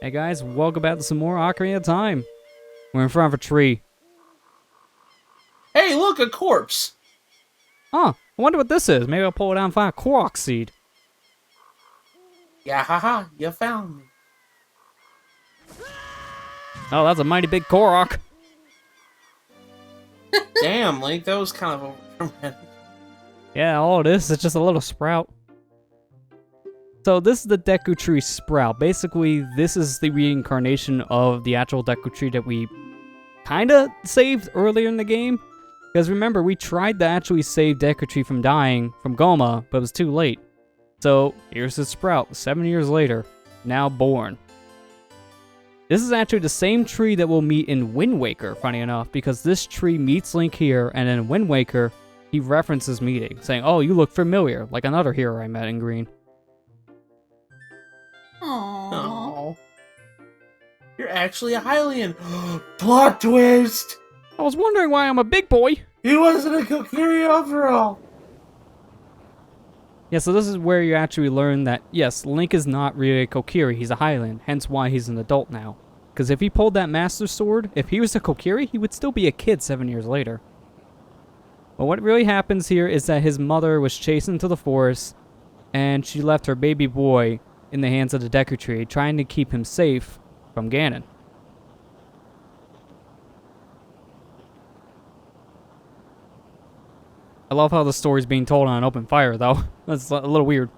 Hey guys, welcome back to some more Ocarina of Time. We're in front of a tree. Hey, look, a corpse! Huh, I wonder what this is. Maybe I'll pull it out and find a Korok seed. Yeah, haha, you found me. Oh, that's a mighty big Korok. Damn, Link, that was kind of over. Yeah, all it is just a little sprout. So this is the Deku Tree sprout. Basically, this is the reincarnation of the actual Deku Tree that we kinda saved earlier in the game. Because remember, we tried to actually save Deku Tree from dying from Goma, but it was too late. So here's the sprout, 7 years later, now born. This is actually the same tree that we'll meet in Wind Waker, funny enough, because this tree meets Link here, and in Wind Waker, he references meeting, saying, "Oh, you look familiar, like another hero I met in Green." Aww. You're actually a Hylian. Plot twist! I was wondering why I'm a big boy. He wasn't a Kokiri after all. Yeah, so this is where you actually learn that, yes, Link is not really a Kokiri, he's a Hylian, hence why he's an adult now. Because if he pulled that Master Sword, if he was a Kokiri, he would still be a kid 7 years later. But what really happens here is that his mother was chased into the forest, and she left her baby boy in the hands of the Deku Tree, trying to keep him safe from Ganon. I love how the story's being told on open fire, though. That's a little weird.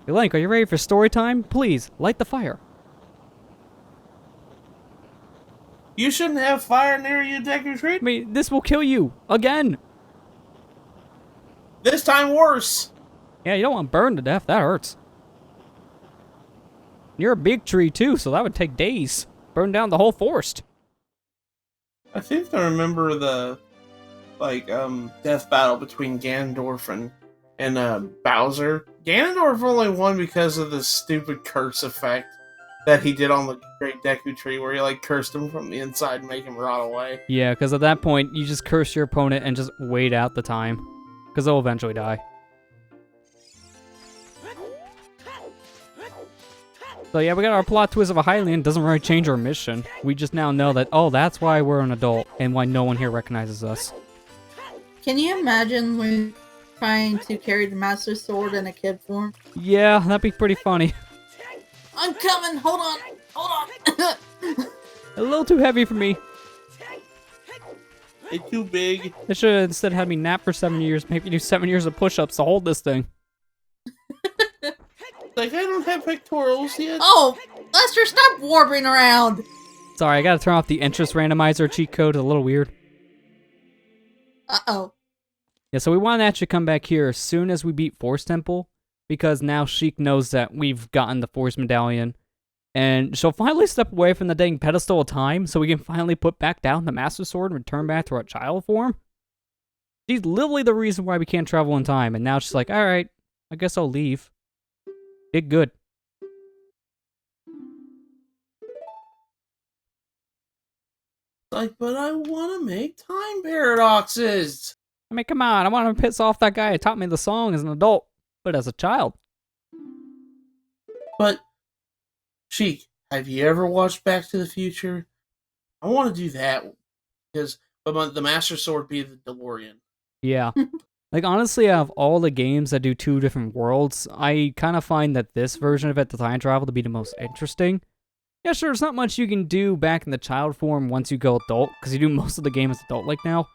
Hey, Link, are you ready for story time? Please, light the fire. You shouldn't have fire near you, Deku Tree. I mean, this will kill you. Again. This time worse. Yeah, you don't want burned to death. That hurts. You're a big tree, too, so that would take days. Burn down the whole forest. I think I remember the, death battle between Ganondorf and Bowser. Ganondorf only won because of the stupid curse effect that he did on the Great Deku Tree, where he, cursed him from the inside and make him rot away. Yeah, because at that point, you just curse your opponent and just wait out the time. Because they'll eventually die. So yeah, we got our plot twist of a Hylian. Doesn't really change our mission. We just now know that, oh, that's why we're an adult and why no one here recognizes us. Can you imagine when trying to carry the Master Sword in a kid form? Yeah, that'd be pretty funny. I'm coming! Hold on! Hold on! A little too heavy for me. It's too big. They should have instead had me nap for 7 years, maybe do 7 years of push-ups to hold this thing. I don't have pectorals yet. Oh! Lester, stop warping around! Sorry, I gotta turn off the interest randomizer cheat code. It's a little weird. Uh-oh. Yeah, so we want to actually come back here as soon as we beat Force Temple, because now Sheik knows that we've gotten the Force Medallion, and she'll finally step away from the dang pedestal of time, so we can finally put back down the Master Sword and return back to our child form. She's literally the reason why we can't travel in time, and now she's like, alright, I guess I'll leave. Did good. But I want to make time paradoxes. I mean, come on, I want to piss off that guy who taught me the song as an adult, but as a child. But, Sheik, have you ever watched Back to the Future? I want to do that, but the Master Sword be the DeLorean. Yeah. Like, honestly, out of all the games that do two different worlds, I kind of find that this version of it, the time travel, to be the most interesting. Yeah, sure, there's not much you can do back in the child form once you go adult, because you do most of the game as adult-like now.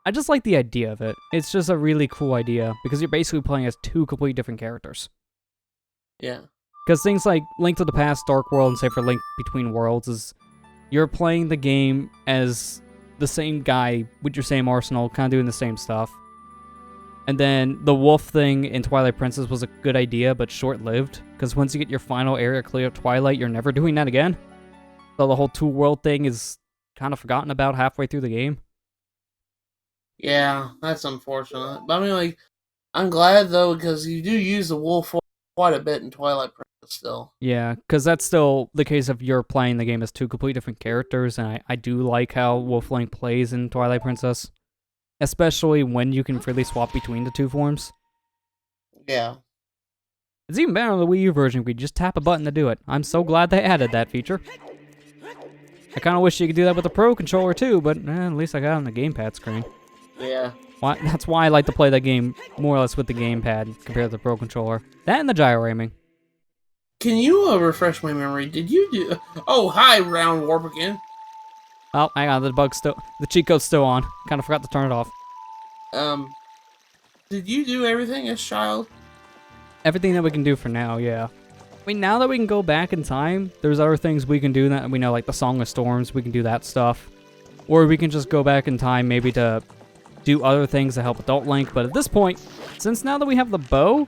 I just like the idea of it. It's just a really cool idea, because you're basically playing as two completely different characters. Yeah. Because things like Link to the Past, Dark World, and say for Link Between Worlds is you're playing the game as the same guy with your same arsenal, kind of doing the same stuff. And then the wolf thing in Twilight Princess was a good idea, but short-lived, because once you get your final area clear of Twilight, you're never doing that again. So the whole two-world thing is kind of forgotten about halfway through the game. Yeah, that's unfortunate. But I mean, I'm glad, though, because you do use the wolf quite a bit in Twilight Princess still. Yeah, because that's still the case of you're playing the game as two completely different characters, and I do like how Wolf Link plays in Twilight Princess. Especially when you can freely swap between the two forms. Yeah. It's even better on the Wii U version. We just tap a button to do it. I'm so glad they added that feature. I kind of wish you could do that with the Pro Controller too, but at least I got it on the gamepad screen. Yeah. That's why I like to play that game more or less with the gamepad compared to the Pro Controller. That and the gyro aiming. Can you refresh my memory? Did you do... Oh, hi, Round Warp again. Oh, hang on, the cheat code's still on. Kind of forgot to turn it off. Did you do everything as child? Everything that we can do for now, yeah. I mean, now that we can go back in time, there's other things we can do that we know, like the Song of Storms, we can do that stuff. Or we can just go back in time maybe to do other things to help Adult Link, but at this point, since now that we have the bow,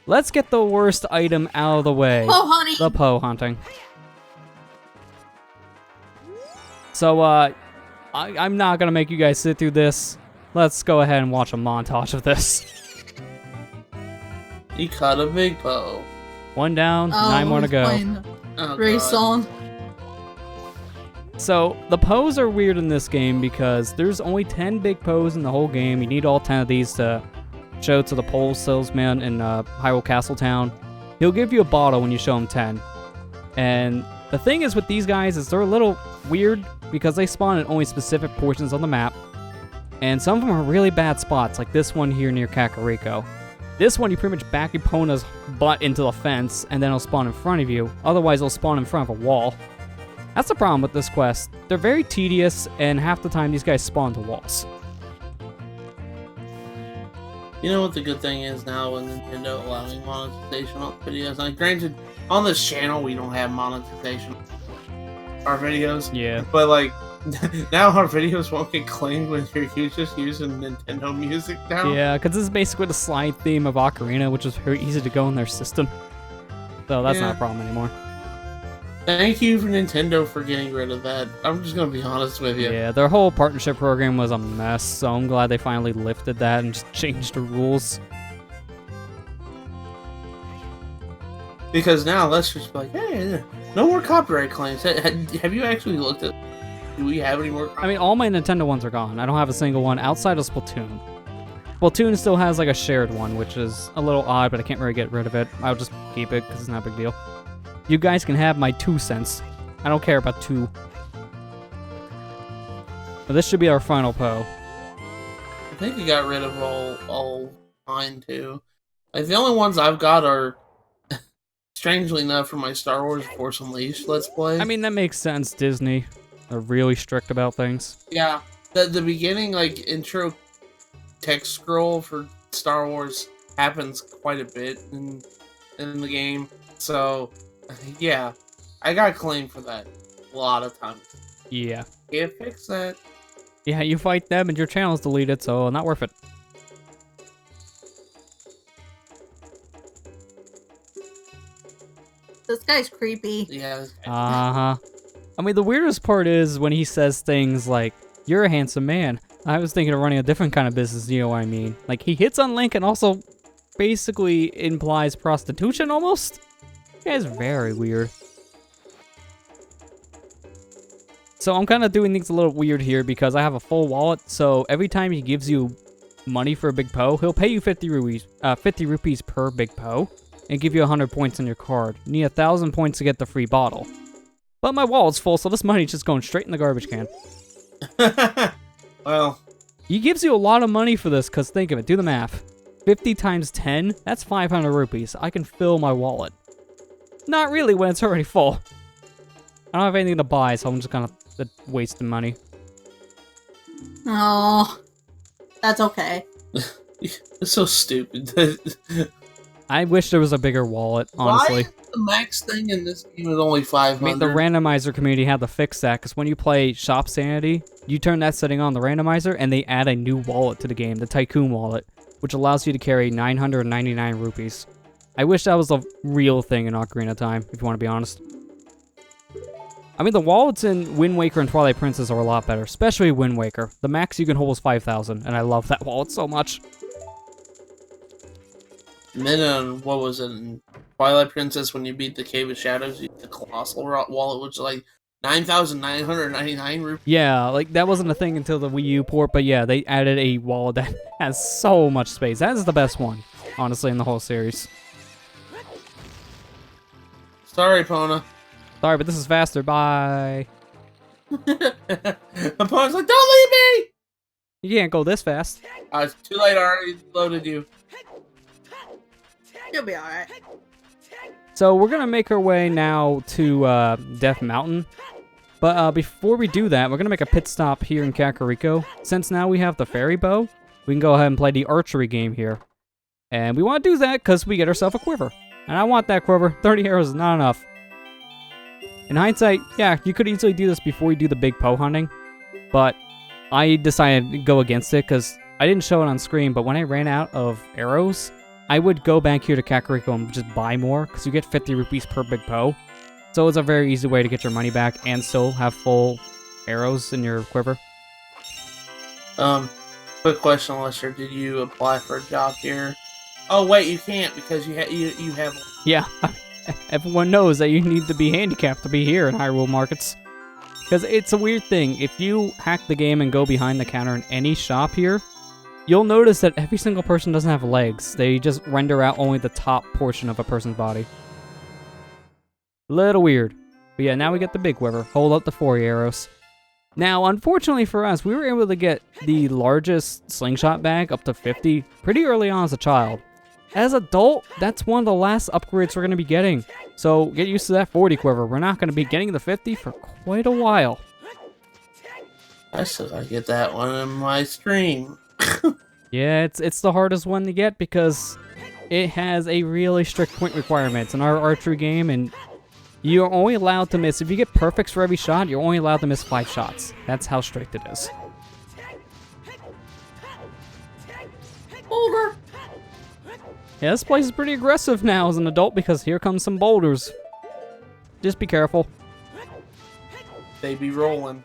let's get the worst item out of the way. Oh, honey! The Poe hunting. So, I'm not gonna make you guys sit through this. Let's go ahead and watch a montage of this. You caught a Big Poe. 1 down, 9 more to go. Oh, Race God. song. So, the Poes are weird in this game because there's only 10 Big Poes in the whole game. You need all 10 of these to show to the pole salesman in Hyrule Castle Town. He'll give you a bottle when you show him 10. And the thing is with these guys is they're a little weird because they spawn in only specific portions on the map. And some of them are really bad spots, like this one here near Kakariko. This one, you pretty much back Epona's butt into the fence, and then it'll spawn in front of you. Otherwise, it'll spawn in front of a wall. That's the problem with this quest. They're very tedious, and half the time these guys spawn to walls. You know what the good thing is now with Nintendo allowing monetization on videos? Now, granted, on this channel we don't have monetization on our videos. Yeah. But like, now our videos won't get claimed when you're just using Nintendo music now. Yeah, because this is basically the slide theme of Ocarina, which is very easy to go in their system. So that's not a problem anymore. Thank you for Nintendo for getting rid of that. I'm just gonna be honest with you. Yeah, their whole partnership program was a mess, so I'm glad they finally lifted that and just changed the rules. Because now let's just be like, hey, no more copyright claims. Have you actually looked at... Do we have any more? I mean, all my Nintendo ones are gone. I don't have a single one outside of Splatoon. Splatoon still has like a shared one, which is a little odd, but I can't really get rid of it. I'll just keep it because it's not a big deal. You guys can have my 2 cents. I don't care about 2. But this should be our final Poe. I think we got rid of all mine too. Like the only ones I've got are, strangely enough, from my Star Wars Force Unleashed Let's Play. I mean, that makes sense, Disney. They're really strict about things. Yeah, the beginning like intro text scroll for Star Wars happens quite a bit in the game. So yeah, I got claimed for that a lot of times. Yeah. Can't fix that. Yeah, you fight them and your channel's deleted, so not worth it. This guy's creepy. Yeah. Uh-huh. I mean, the weirdest part is when he says things like, "You're a handsome man." I was thinking of running a different kind of business, you know what I mean? Like, he hits on Link and also basically implies prostitution, almost? That guy's very weird. So I'm kind of doing things a little weird here because I have a full wallet, so every time he gives you money for a Big Poe, he'll pay you 50 rupees per Big Poe and give you 100 points on your card. You need 1,000 points to get the free bottle. But my wallet's full, so this money's just going straight in the garbage can. Well, He gives you a lot of money for this, because think of it, do the math. 50 times 10, that's 500 rupees. I can fill my wallet. Not really when it's already full. I don't have anything to buy, so I'm just kind of wasting money. Oh, that's okay. it's so stupid. I wish there was a bigger wallet, honestly. Why is the max thing in this game is only 500? I mean, the randomizer community had to fix that, because when you play Shop Sanity, you turn that setting on the randomizer, and they add a new wallet to the game, the Tycoon wallet, which allows you to carry 999 rupees. I wish that was a real thing in Ocarina of Time, if you want to be honest. I mean, the wallets in Wind Waker and Twilight Princess are a lot better, especially Wind Waker. The max you can hold is 5,000, and I love that wallet so much. And then, what was it, in Twilight Princess, when you beat the Cave of Shadows, you get the Colossal Wallet, which is like 9,999 rupees. Yeah, like, that wasn't a thing until the Wii U port, but yeah, they added a wallet that has so much space. That is the best one, honestly, in the whole series. Sorry, Pona. Sorry, but this is faster. Bye. Pona's like, don't leave me! You can't go this fast. It's too late. I already loaded you. You'll be alright. So we're gonna make our way now to Death Mountain. But before we do that, we're gonna make a pit stop here in Kakariko. Since now we have the fairy bow, we can go ahead and play the archery game here. And we want to do that because we get ourselves a quiver. And I want that quiver. 30 arrows is not enough. In hindsight, yeah, you could easily do this before you do the Big Poe hunting. But I decided to go against it because I didn't show it on screen, but when I ran out of arrows, I would go back here to Kakariko and just buy more because you get 50 rupees per Big Poe. So it's a very easy way to get your money back and still have full arrows in your quiver. Quick question, Lester. Did you apply for a job here? Oh wait, you can't because you have. Yeah, everyone knows that you need to be handicapped to be here in Hyrule markets. Because it's a weird thing. If you hack the game and go behind the counter in any shop here, you'll notice that every single person doesn't have legs. They just render out only the top portion of a person's body. Little weird. But yeah, now we get the big quiver. Hold up the 4 arrows. Now, unfortunately for us, we were able to get the largest slingshot bag up to 50 pretty early on as a child. As an adult, that's one of the last upgrades we're going to be getting. So get used to that 40 quiver. We're not going to be getting the 50 for quite a while. I still gotta get that one in my stream. Yeah, it's the hardest one to get because it has a really strict point requirements in our archery game, and you're only allowed to miss, if you get perfects for every shot, you're only allowed to miss 5 shots. That's how strict it is. Over. Yeah, this place is pretty aggressive now as an adult because here comes some boulders. Just be careful. They be rolling.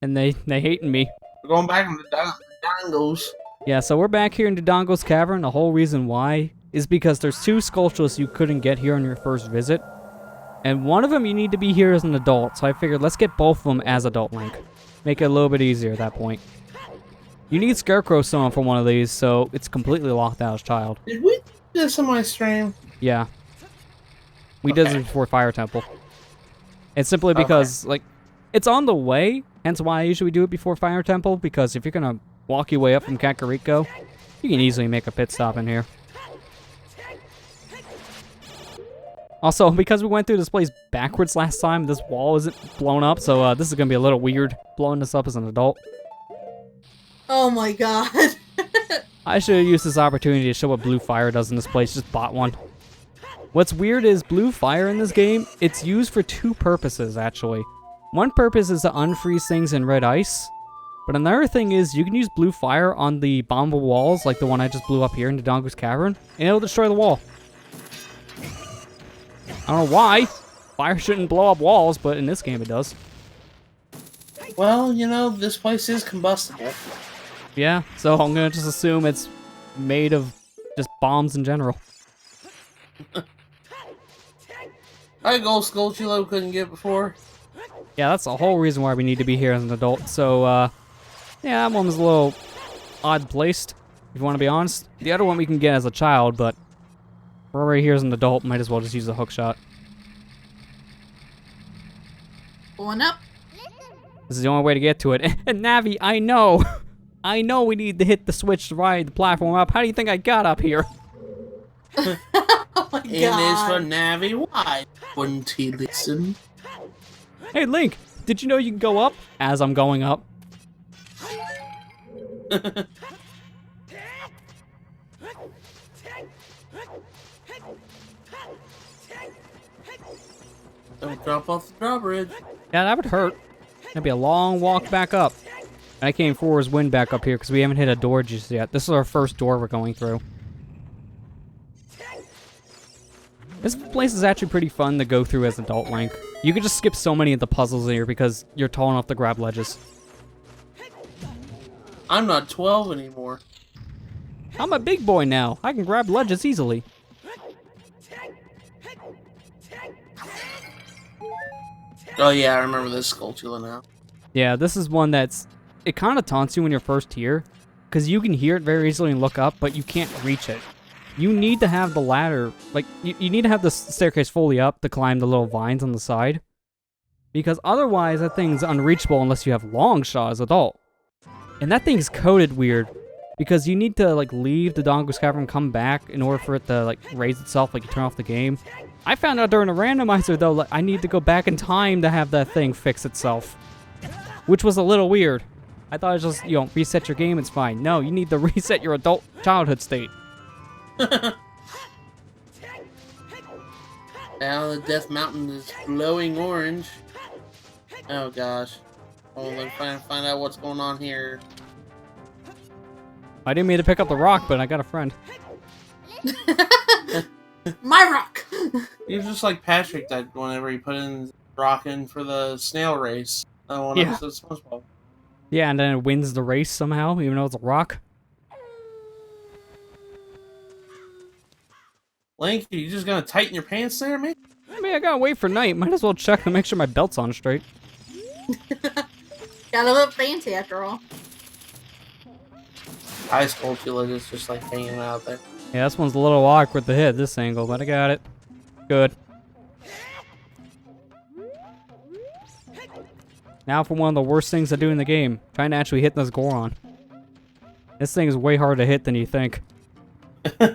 And they hating me. We're going back into Dodongos. Yeah, so we're back here in Dodongo's Cavern. The whole reason why is because there's 2 skulltulas you couldn't get here on your first visit. And one of them you need to be here as an adult. So I figured let's get both of them as adult Link. Make it a little bit easier at that point. You need Scarecrow Stone for one of these, so it's completely locked out as child. Did we do this on my stream? Yeah. We did this before Fire Temple. It's simply because, like, it's on the way, hence why I usually do it before Fire Temple, because if you're gonna walk your way up from Kakariko, you can easily make a pit stop in here. Also, because we went through this place backwards last time, this wall isn't blown up, so this is gonna be a little weird blowing this up as an adult. Oh my god. I should have used this opportunity to show what blue fire does in this place, just bought one. What's weird is blue fire in this game, it's used for 2 purposes, actually. One purpose is to unfreeze things in red ice, but another thing is you can use blue fire on the bombable walls, like the one I just blew up here in Dodongo's Cavern, and it'll destroy the wall. I don't know why. Fire shouldn't blow up walls, but in this game it does. Well, you know, this place is combustible. Yeah, so I'm gonna just assume it's made of just bombs in general. I gold skulltula couldn't get before. Yeah, that's the whole reason why we need to be here as an adult. So, yeah, that one was a little odd placed, if you want to be honest. The other one we can get as a child, but we're already here as an adult, might as well just use the hook shot. Going up. This is the only way to get to it. And Navi, I know! I know we need to hit the switch to ride the platform up. How do you think I got up here? Oh my god. And it's for Navi. Why wouldn't he listen? Hey, Link, did you know you can go up as I'm going up? Don't drop off the drawbridge. Yeah, that would hurt. That'd be a long walk back up. I came forward's wind back up here because we haven't hit a door just yet. This is our first door we're going through. This place is actually pretty fun to go through as adult Link. You can just skip so many of the puzzles here because you're tall enough to grab ledges. I'm not 12 anymore. I'm a big boy now. I can grab ledges easily. Oh yeah, I remember this skulltula now. Yeah, this is one that's... It kind of taunts you when you're first here, because you can hear it very easily and look up, but you can't reach it. you need to have the ladder, like, you need to have the staircase fully up to climb the little vines on the side. Because otherwise, that thing's unreachable unless you have long shot as adult. And that thing's coded weird. Because you need to, like, leave the Dodongo's Cavern and come back in order for it to, like, raise itself, like, you turn off the game. I found out during a randomizer, though, like, I need to go back in time to have that thing fix itself. Which was a little weird. I thought it was just, you know, reset your game, it's fine. No, you need to reset your adult childhood state. Now the Death Mountain is glowing orange. Oh, gosh. Oh, let's find out what's going on here. I didn't mean to pick up the rock, but I got a friend. My rock! He's just like Patrick that whenever he put in rock in for the snail race. One Yeah. episode of SpongeBob. Yeah, and then it wins the race somehow, even though it's a rock. Link, you just gonna tighten your pants there, man? I mean, I gotta wait for night. Might as well check to make sure my belt's on straight. Gotta look fancy after all. High skulltulas is just like hanging out there. Yeah, this one's a little awkward to hit this angle, but I got it. Good. Now for one of the worst things to do in the game. Trying to actually hit this Goron. This thing is way harder to hit than you think. Yeah,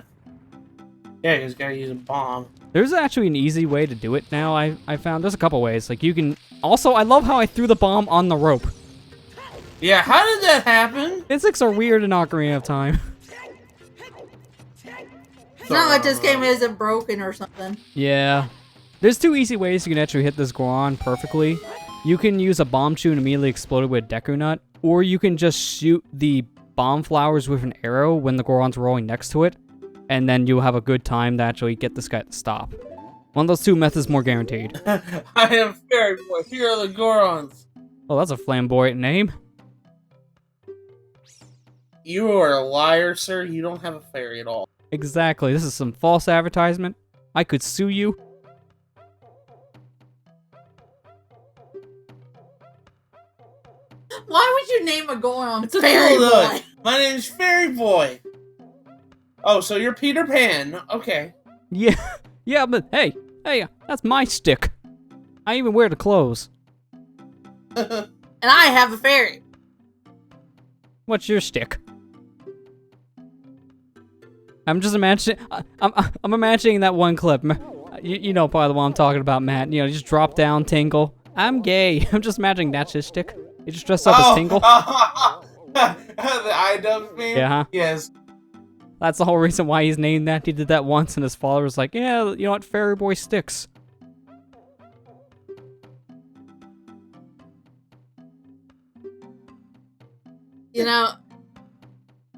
you just gotta use a bomb. There's actually an easy way to do it now, I found. There's a couple ways. Like, you can... Also, I love how I threw the bomb on the rope. Yeah, how did that happen? Physics are weird in Ocarina of Time. It's not like this game isn't broken or something. Yeah. There's two easy ways you can actually hit this Goron perfectly. You can use a bomb chew and immediately explode it with a Deku Nut, or you can just shoot the bomb flowers with an arrow when the Goron's rolling next to it, and then you'll have a good time to actually get this guy to stop. One of those two methods more guaranteed. I am FairyBoy. Here are the Gorons. Oh, that's a flamboyant name. You are a liar, sir. You don't have a fairy at all. Exactly. This is some false advertisement. I could sue you. Why would you name a Goron It's a Fairy cool Boy? look. My name's FairyBoy. Oh, so you're Peter Pan. Okay. Yeah. Yeah, but hey, that's my stick. I even wear the clothes. And I have a fairy. What's your stick? I'm just imagining. I'm imagining that one clip. You know probably the one I'm talking about, Matt. You know, just drop down, Tingle. I'm gay. I'm just imagining that's his stick. He just dressed up as Tingle. The iDubbbz meme? Yeah. Huh? Yes. That's the whole reason why he's named that. He did that once, and his father was like, "Yeah, you know what? FairyBoy sticks." You know,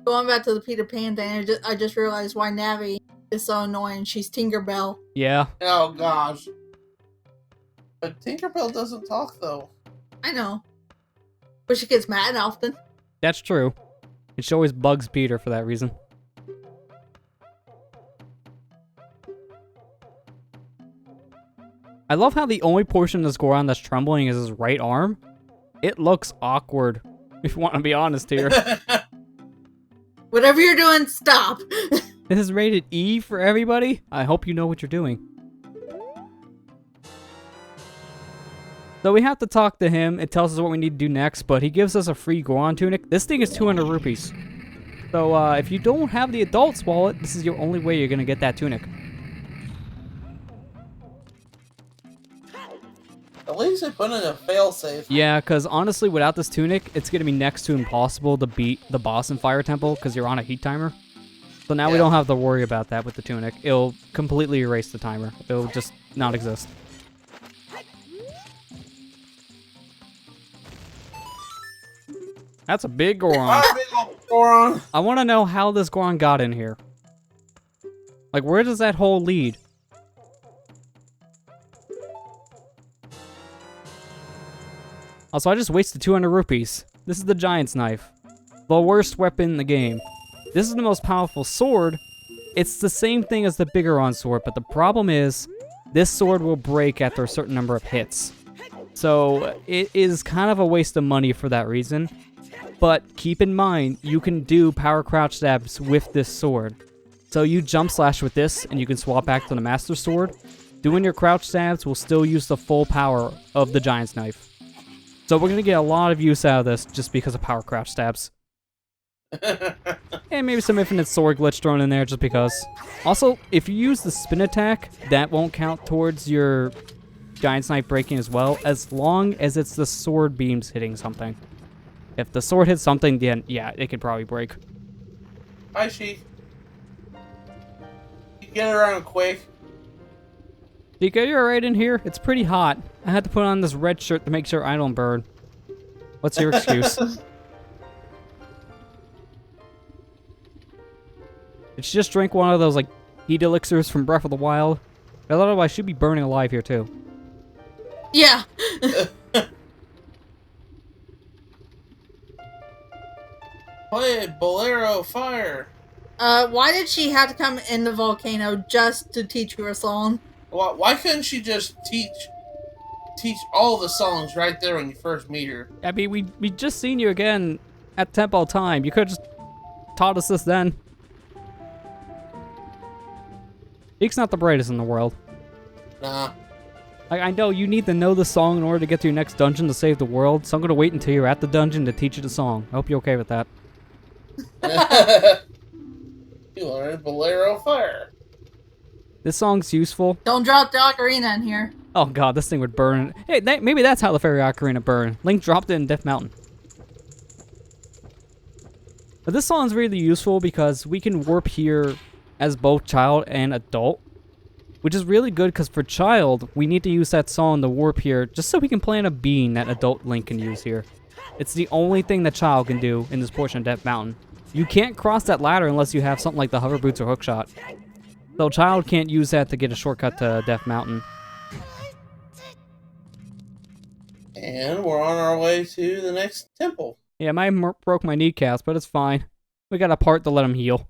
going back to the Peter Pan thing, I just realized why Navi is so annoying. She's Tinkerbell. Yeah. Oh, gosh. But Tinkerbell doesn't talk, though. I know. But she gets mad often. That's true. And she always bugs Peter for that reason. I love how the only portion of this Goron that's trembling is his right arm. It looks awkward, if you want to be honest here. Whatever you're doing, stop. This is rated E for everybody. I hope you know what you're doing. So we have to talk to him. It tells us what we need to do next, but he gives us a free Goron tunic. This thing is 200 rupees. So if you don't have the adult's wallet, this is your only way you're going to get that tunic. At least they put in a failsafe. Yeah, because honestly, without this tunic, it's going to be next to impossible to beat the boss in Fire Temple because you're on a heat timer. So now we don't have to worry about that with the tunic. It'll completely erase the timer. It'll just not exist. That's a big Goron. Big old Goron. I want to know how this Goron got in here. Like, where does that hole lead? Also, I just wasted 200 rupees. This is the Giant's Knife. The worst weapon in the game. This is the most powerful sword. It's the same thing as the Big Goron sword, but the problem is, this sword will break after a certain number of hits. So, it is kind of a waste of money for that reason. But keep in mind, you can do power crouch stabs with this sword. So you jump slash with this, and you can swap back to the Master Sword. Doing your crouch stabs will still use the full power of the Giant's Knife. So we're going to get a lot of use out of this just because of power crouch stabs. And maybe some infinite sword glitch thrown in there just because. Also, if you use the spin attack, that won't count towards your Giant's Knife breaking as well, as long as it's the sword beams hitting something. If the sword hits something, then yeah, it could probably break. Hi, Sheik. You get around quick. Chica, you're right in here. It's pretty hot. I had to put on this red shirt to make sure I don't burn. What's your excuse? Did she just drink one of those, like, heat elixirs from Breath of the Wild? Otherwise, she'd be burning alive here, too. Yeah. Play Bolero Fire. Why did she have to come in the volcano just to teach you a song? Why couldn't she just teach all the songs right there when you first meet her? I mean, we just seen you again at Temple Time. You could have just taught us this then. Sheik's not the brightest in the world. Nah. I know you need to know the song in order to get to your next dungeon to save the world, so I'm going to wait until you're at the dungeon to teach you the song. I hope you're okay with that. You learned Bolero Fire. This song's useful. Don't drop the ocarina in here. Oh god, this thing would burn. Hey, maybe that's how the Fairy Ocarina burned. Link dropped it in Death Mountain. But this song's really useful because we can warp here as both child and adult. Which is really good because for child, we need to use that song to warp here just so we can plant a bean that adult Link can use here. It's the only thing that child can do in this portion of Death Mountain. You can't cross that ladder unless you have something like the hover boots or hookshot. So child can't use that to get a shortcut to Death Mountain. And we're on our way to the next temple. Yeah, I broke my kneecaps, but it's fine. We got a part to let him heal.